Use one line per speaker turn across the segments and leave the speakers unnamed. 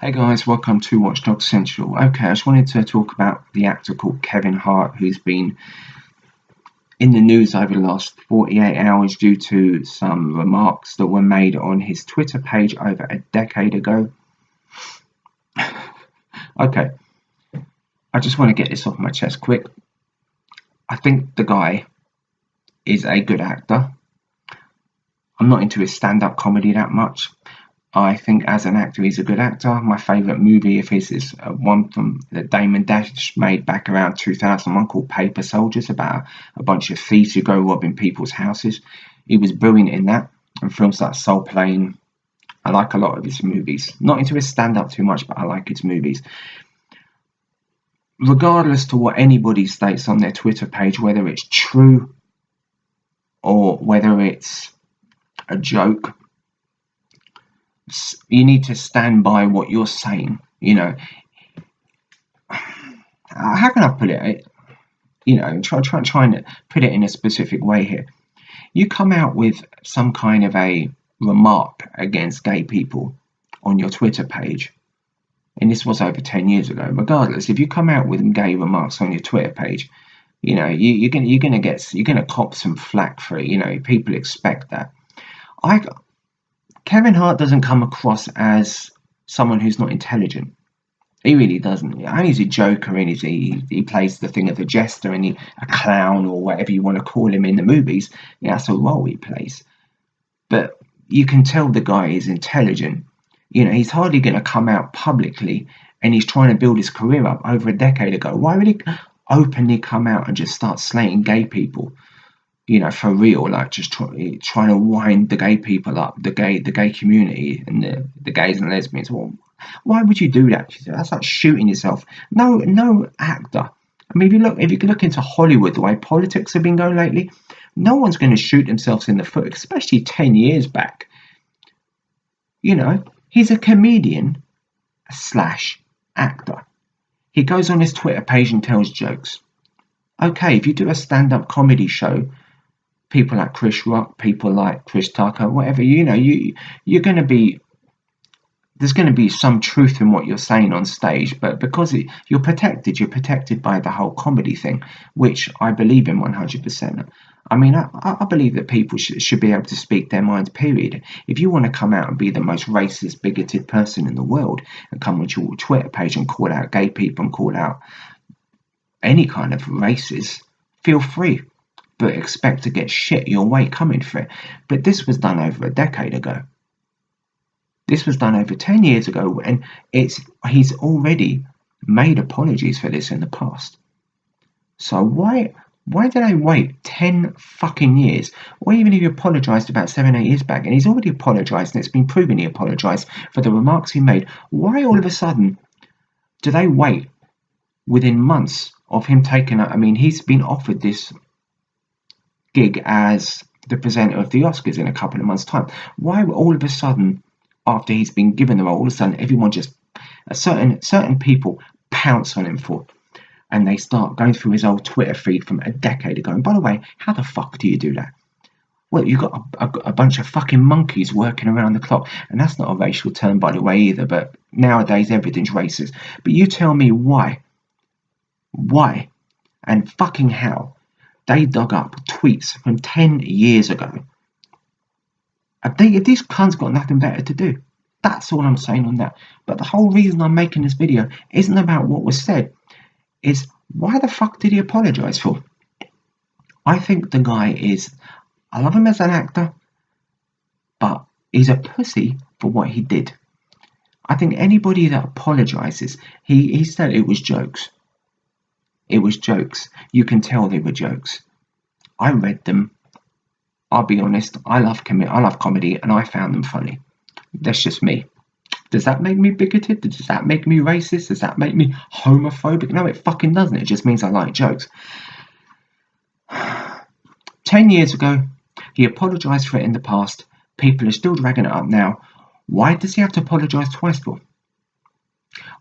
Hey guys, welcome to Watchdog Central. Okay, I just wanted to talk about the actor called Kevin Hart, who's been in the news over the last 48 hours due to some remarks that were made on his Twitter page over a decade ago. Okay, I just want to get this off my chest quick. I think the guy is a good actor. I'm not into his stand-up comedy that much. I think as an actor, he's a good actor. My favourite movie of his is one from that Damon Dash made back around 2001 called Paper Soldiers, about a bunch of thieves who go robbing people's houses. He was brilliant in that. And films like Soul Plane. I like a lot of his movies. Not into his stand-up too much, but I like his movies. Regardless to what anybody states on their Twitter page, whether it's true or whether it's a joke, you need to stand by what you're saying. How can I put it? Trying to put it in a specific way here. You come out with some kind of a remark against gay people on your Twitter page, and this was over 10 years ago. Regardless, if you come out with gay remarks on your Twitter page, you're gonna cop some flack for it. People expect that. Kevin Hart doesn't come across as someone who's not intelligent. He really doesn't. He's a joker, and he plays the thing of a jester and a clown or whatever you want to call him in the movies. Yeah, that's a role he plays. But you can tell the guy is intelligent. He's hardly going to come out publicly, and he's trying to build his career up over a decade ago. Why would he openly come out and just start slating gay people? For real, like just trying to wind the gay people up, the gay community, and the gays and lesbians. Well, why would you do that? That's like shooting yourself. No actor. I mean, if you look into Hollywood, the way politics have been going lately, no one's going to shoot themselves in the foot, especially 10 years back. He's a comedian slash actor. He goes on his Twitter page and tells jokes. Okay, if you do a stand-up comedy show, people like Chris Rock, people like Chris Tucker, whatever, you're going to be, there's going to be some truth in what you're saying on stage, but because you're protected by the whole comedy thing, which I believe in 100%. I mean, I believe that people should be able to speak their minds, period. If you want to come out and be the most racist, bigoted person in the world and come on your Twitter page and call out gay people and call out any kind of races, feel free. But expect to get shit your way coming for it. But this was done over a decade ago. This was done over 10 years ago, and he's already made apologies for this in the past. So why did I wait 10 fucking years? Or even if he apologised about 7-8 years back, and he's already apologised, and it's been proven he apologised for the remarks he made, why all of a sudden do they wait within months of him taking it? I mean, he's been offered this gig as the presenter of the Oscars in a couple of months' time. Why all of a sudden, after he's been given the role, all of a sudden everyone just certain people pounce on him and they start going through his old Twitter feed from a decade ago. And by the way, how the fuck do you do that? Well, you've got a bunch of fucking monkeys working around the clock, and that's not a racial term, by the way, either. But nowadays everything's racist. But you tell me why, and fucking how they dug up tweets from 10 years ago. If these cunts got nothing better to do, that's all I'm saying on that. But the whole reason I'm making this video isn't about what was said. It's why the fuck did he apologise for? I think the guy I love him as an actor, but he's a pussy for what he did. I think anybody that apologises, he said it was jokes. It was jokes. You can tell they were jokes. I read them. I'll be honest. I love comedy, and I found them funny. That's just me. Does that make me bigoted? Does that make me racist? Does that make me homophobic? No, it fucking doesn't. It just means I like jokes. 10 years ago, he apologised for it in the past. People are still dragging it up now. Why does he have to apologise twice for?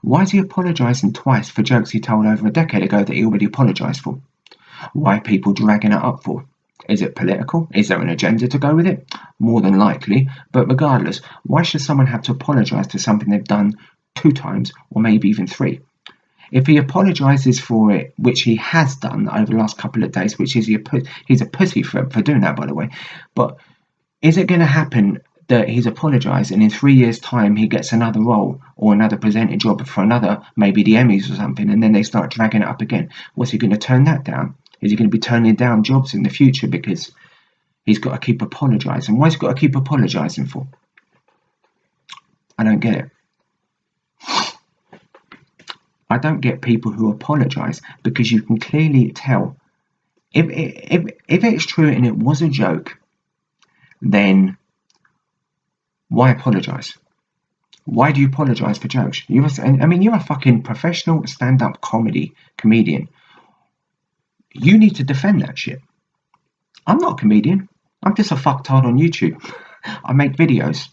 Why is he apologising twice for jokes he told over a decade ago that he already apologised for? Why are people dragging it up for? Is it political? Is there an agenda to go with it? More than likely. But regardless, why should someone have to apologise for something they've done 2 times, or maybe even 3. If he apologises for it, which he has done over the last couple of days, which is he's a pussy for doing that, by the way. But is it going to happen that he's apologised and in 3 years' time he gets another role or another presenting job for another, maybe the Emmys or something, and then they start dragging it up again? Was he going to turn that down? Is he going to be turning down jobs in the future because he's got to keep apologising? Why's he got to keep apologising for? I don't get it. I don't get people who apologise, because you can clearly tell if it's true and it was a joke, then why apologise? Why do you apologise for jokes? You're a fucking professional stand-up comedian. You need to defend that shit. I'm not a comedian. I'm just a fucktard on YouTube. I make videos.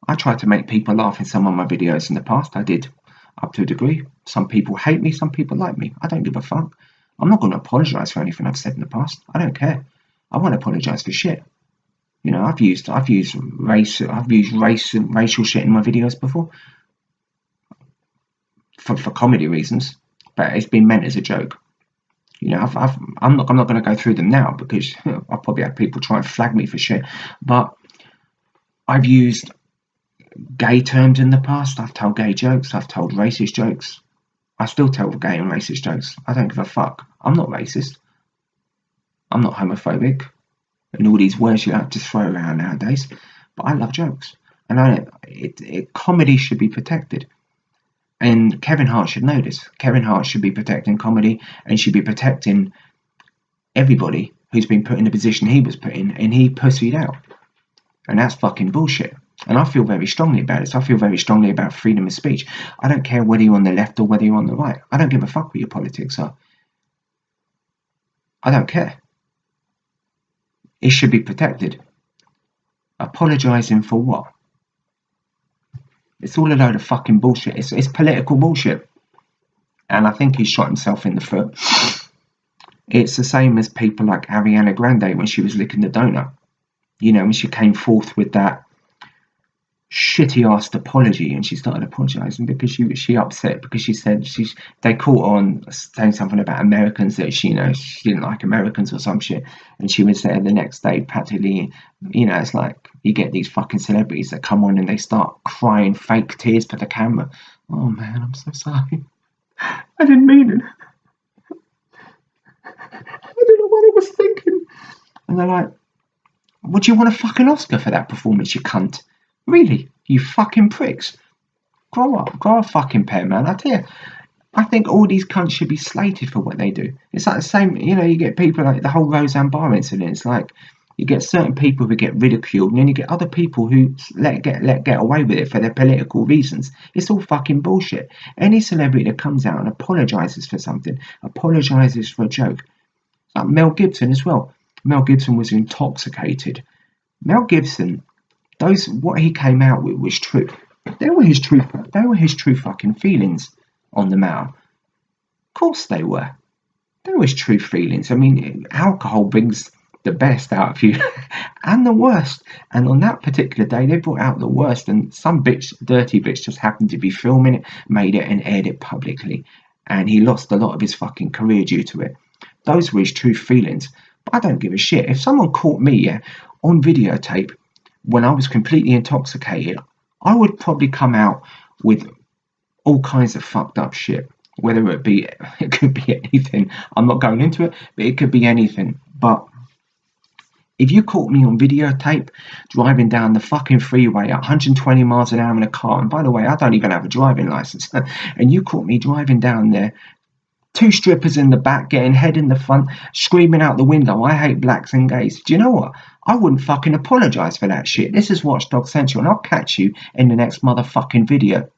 I try to make people laugh in some of my videos in the past. I did, up to a degree. Some people hate me, some people like me. I don't give a fuck. I'm not going to apologise for anything I've said in the past. I don't care. I won't apologise for shit. You know, I've used racial shit in my videos before for comedy reasons, but it's been meant as a joke. You know, I'm not going to go through them now, because I'll probably have people try and flag me for shit. But I've used gay terms in the past. I've told gay jokes. I've told racist jokes. I still tell gay and racist jokes. I don't give a fuck. I'm not racist. I'm not homophobic. And all these words you have to throw around nowadays. But I love jokes. And comedy should be protected. And Kevin Hart should know this. Kevin Hart should be protecting comedy and should be protecting everybody who's been put in the position he was put in, and he pussied out. And that's fucking bullshit. And I feel very strongly about it. So I feel very strongly about freedom of speech. I don't care whether you're on the left or whether you're on the right. I don't give a fuck what your politics are. I don't care. It should be protected. Apologising for what? It's all a load of fucking bullshit. It's political bullshit. And I think he's shot himself in the foot. It's the same as people like Ariana Grande when she was licking the donut. You know, when she came forth with that shitty ass apology, and she started apologising because she upset because she said they caught on saying something about Americans, that she didn't like Americans or some shit, and she was there the next day practically. It's like you get these fucking celebrities that come on and they start crying fake tears for the camera. Oh man, I'm so sorry. I didn't mean it. I don't know what I was thinking. And they're like, "What, do you want a fucking Oscar for that performance, you cunt? Really? You fucking pricks. Grow up. Grow a fucking pair, man." I tell you, I think all these cunts should be slated for what they do. It's like the same, you get people like the whole Roseanne Barr incident. It's like you get certain people who get ridiculed, and then you get other people who let get away with it for their political reasons. It's all fucking bullshit. Any celebrity that comes out and apologises for something, apologises for a joke. Like Mel Gibson as well. Mel Gibson was intoxicated. Mel Gibson, what he came out with was true. They were his true fucking feelings on the matter. Of course they were. They were his true feelings. I mean, alcohol brings the best out of you and the worst. And on that particular day, they brought out the worst. And some dirty bitch, just happened to be filming it, made it, and aired it publicly. And he lost a lot of his fucking career due to it. Those were his true feelings. But I don't give a shit. If someone caught me on videotape when I was completely intoxicated, I would probably come out with all kinds of fucked up shit. Whether it could be anything. I'm not going into it, but it could be anything. But if you caught me on videotape driving down the fucking freeway at 120 miles an hour in a car, and by the way, I don't even have a driving license, and you caught me driving down there, 2 strippers in the back, getting head in the front, screaming out the window, "I hate blacks and gays." Do you know what? I wouldn't fucking apologise for that shit. This is Watchdog Central, and I'll catch you in the next motherfucking video.